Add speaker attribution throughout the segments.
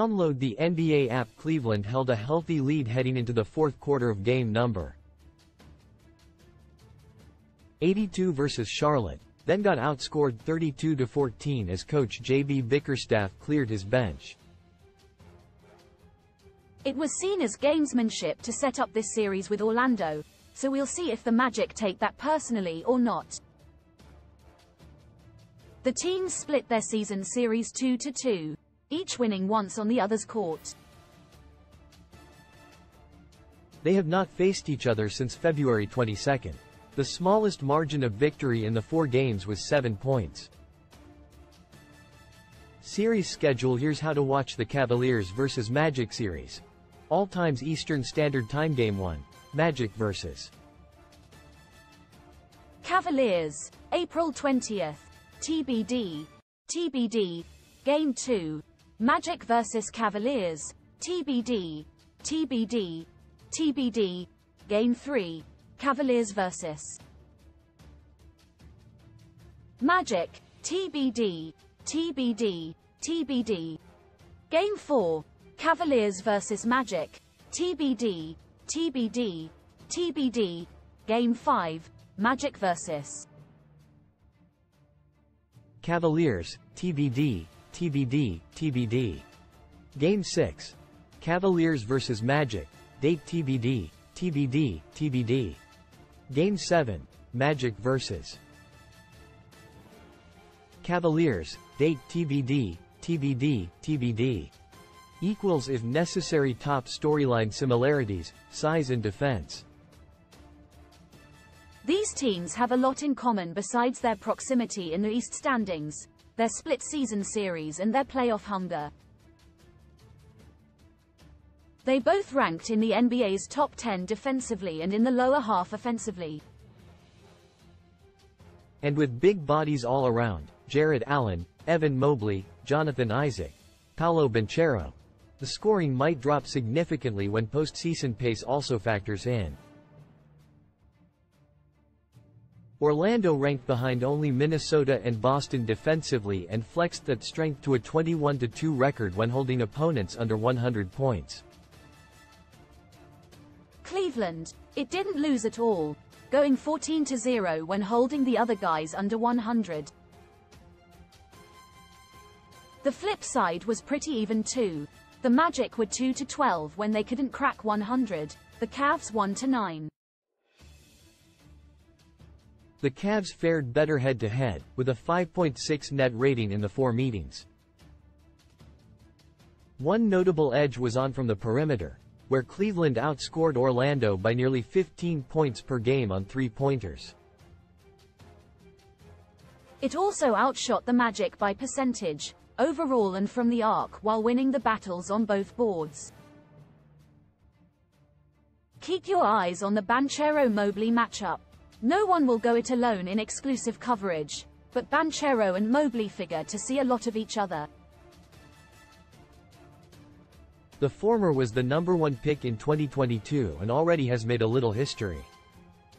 Speaker 1: Download the NBA app. Cleveland held a healthy lead heading into the fourth quarter of game number 82 versus Charlotte, then got outscored 32-14 as coach J.B. Bickerstaff cleared his bench.
Speaker 2: It was seen as gamesmanship to set up this series with Orlando, so we'll see if the Magic take that personally or not. The teams split their season series 2-2, each winning once on the other's court.
Speaker 1: They have not faced each other since February 22. The smallest margin of victory in the 4 games was 7 points. Series schedule. Here's how to watch the Cavaliers vs Magic series. All times Eastern Standard Time. Game 1. Magic vs.
Speaker 2: Cavaliers, April 20th. TBD. TBD. Game 2. Magic vs Cavaliers. TBD. TBD. TBD. Game 3. Cavaliers vs. Magic. TBD. TBD. TBD. Game 4. Cavaliers vs Magic. TBD. TBD. TBD. Game 5. Magic vs.
Speaker 1: Cavaliers, TBD, TBD, TBD. Game 6. Cavaliers vs Magic, date TBD, TBD, TBD. Game 7. Magic vs. Cavaliers, date TBD, TBD, TBD. Equals if necessary. Top storyline similarities, size and defense.
Speaker 2: These teams have a lot in common besides their proximity in the East standings, their split season series and their playoff hunger. They both ranked in the NBA's top 10 defensively and in the lower half offensively.
Speaker 1: And with big bodies all around, Jared Allen, Evan Mobley, Jonathan Isaac, Paolo Banchero, the scoring might drop significantly when postseason pace also factors in. Orlando ranked behind only Minnesota and Boston defensively and flexed that strength to a 21-2 record when holding opponents under 100 points.
Speaker 2: Cleveland, it didn't lose at all, going 14-0 when holding the other guys under 100. The flip side was pretty even too. The Magic were 2-12 when they couldn't crack 100, the Cavs 1-9.
Speaker 1: The Cavs fared better head-to-head, with a 5.6 net rating in the 4 meetings. One notable edge was on from the perimeter, where Cleveland outscored Orlando by nearly 15 points per game on 3-pointers.
Speaker 2: It also outshot the Magic by percentage, overall and from the arc, while winning the battles on both boards. Keep your eyes on the Banchero-Mobley matchup. No one will go it alone in exclusive coverage, but Banchero and Mobley figure to see a lot of each other.
Speaker 1: The former was the #1 pick in 2022 and already has made a little history.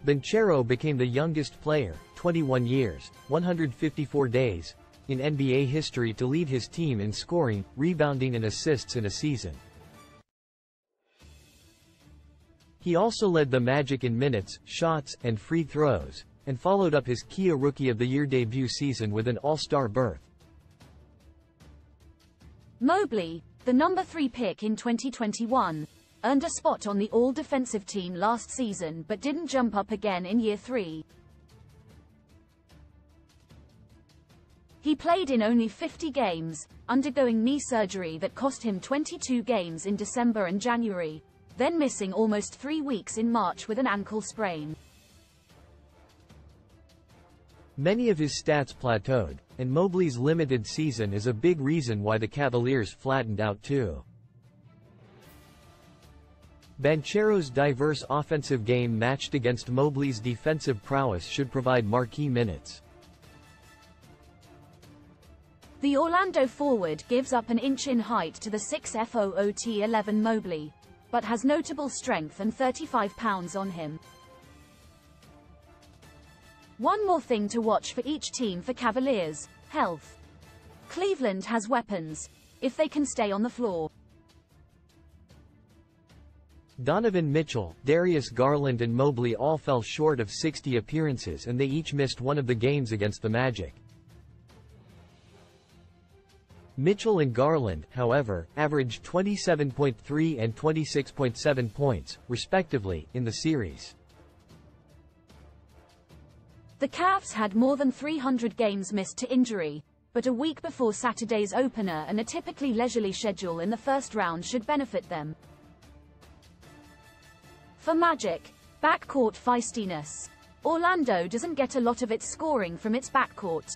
Speaker 1: Banchero became the youngest player, 21 years, 154 days, in NBA history to lead his team in scoring, rebounding and assists in a season. He also led the Magic in minutes, shots, and free throws, and followed up his Kia Rookie of the Year debut season with an All-Star berth.
Speaker 2: Mobley, the #3 pick in 2021, earned a spot on the All-Defensive team last season but didn't jump up again in year 3. He played in only 50 games, undergoing knee surgery that cost him 22 games in December and January, then missing almost 3 weeks in March with an ankle sprain.
Speaker 1: Many of his stats plateaued, and Mobley's limited season is a big reason why the Cavaliers flattened out too. Banchero's diverse offensive game matched against Mobley's defensive prowess should provide marquee minutes.
Speaker 2: The Orlando forward gives up an inch in height to the 6'11" 11 Mobley, but has notable strength and 35 pounds on him. One more thing to watch for each team for Cavaliers: health. Cleveland has weapons, if they can stay on the floor.
Speaker 1: Donovan Mitchell, Darius Garland and Mobley all fell short of 60 appearances and they each missed one of the games against the Magic. Mitchell and Garland, however, averaged 27.3 and 26.7 points, respectively, in the series.
Speaker 2: The Cavs had more than 300 games missed to injury, but a week before Saturday's opener and a typically leisurely schedule in the first round should benefit them. For Magic, backcourt feistiness. Orlando doesn't get a lot of its scoring from its backcourt.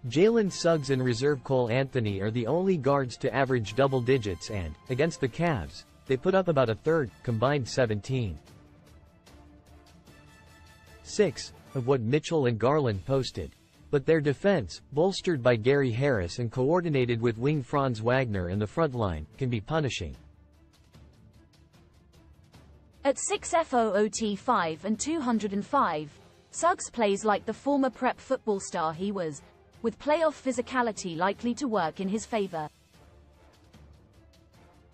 Speaker 1: Jalen Suggs and reserve Cole Anthony are the only guards to average double digits and, against the Cavs, they put up about a third, combined 17.6 of what Mitchell and Garland posted. But their defense, bolstered by Gary Harris and coordinated with wing Franz Wagner and the front line, can be punishing.
Speaker 2: At 6'5" 5 and 205, Suggs plays like the former prep football star he was, with playoff physicality likely to work in his favor.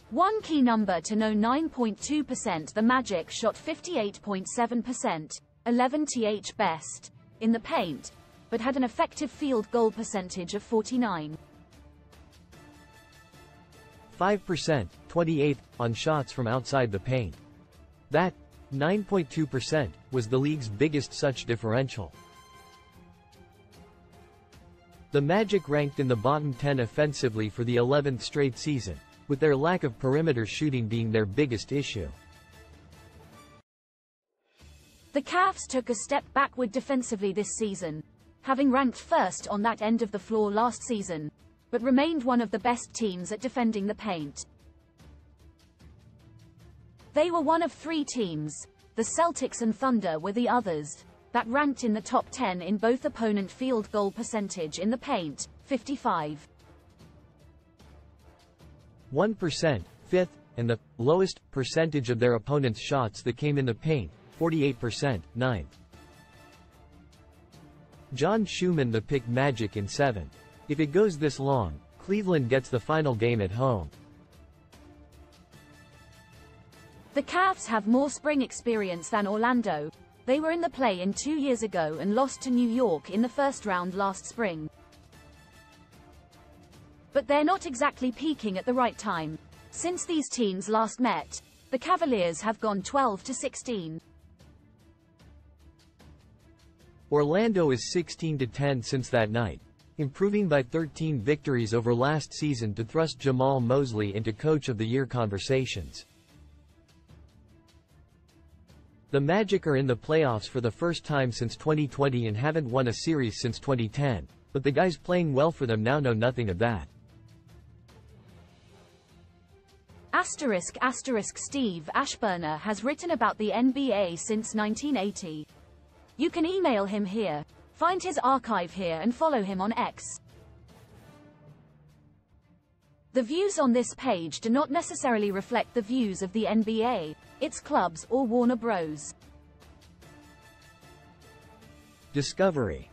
Speaker 2: One key number to know: 9.2%. The Magic shot 58.7%, 11 Th best, in the paint, but had an effective field goal percentage of 49.5%,
Speaker 1: 28th, on shots from outside the paint. That, 9.2%, was the league's biggest such differential. The Magic ranked in the bottom 10 offensively for the 11th straight season, with their lack of perimeter shooting being their biggest issue.
Speaker 2: The Cavs took a step backward defensively this season, having ranked first on that end of the floor last season, but remained one of the best teams at defending the paint. They were one of three teams, the Celtics and Thunder were the others, that ranked in the top 10 in both opponent field goal percentage in the paint,
Speaker 1: 55.1%, fifth, and the lowest percentage of their opponent's shots that came in the paint, 48%, ninth. John Schumann the pick Magic in 7. If it goes this long, Cleveland gets the final game at home.
Speaker 2: The Cavs have more spring experience than Orlando. They were in the play-in 2 years ago and lost to New York in the first round last spring. But they're not exactly peaking at the right time. Since these teams last met, the Cavaliers have gone 12-16.
Speaker 1: Orlando is 16-10 since that night, improving by 13 victories over last season to thrust Jamal Mosley into Coach of the Year conversations. The Magic are in the playoffs for the first time since 2020 and haven't won a series since 2010, but the guys playing well for them now know nothing of that.
Speaker 2: Steve Ashburner has written about the NBA since 1980. You can email him here, find his archive here and follow him on X. The views on this page do not necessarily reflect the views of the NBA, its clubs or Warner Bros.
Speaker 1: Discovery.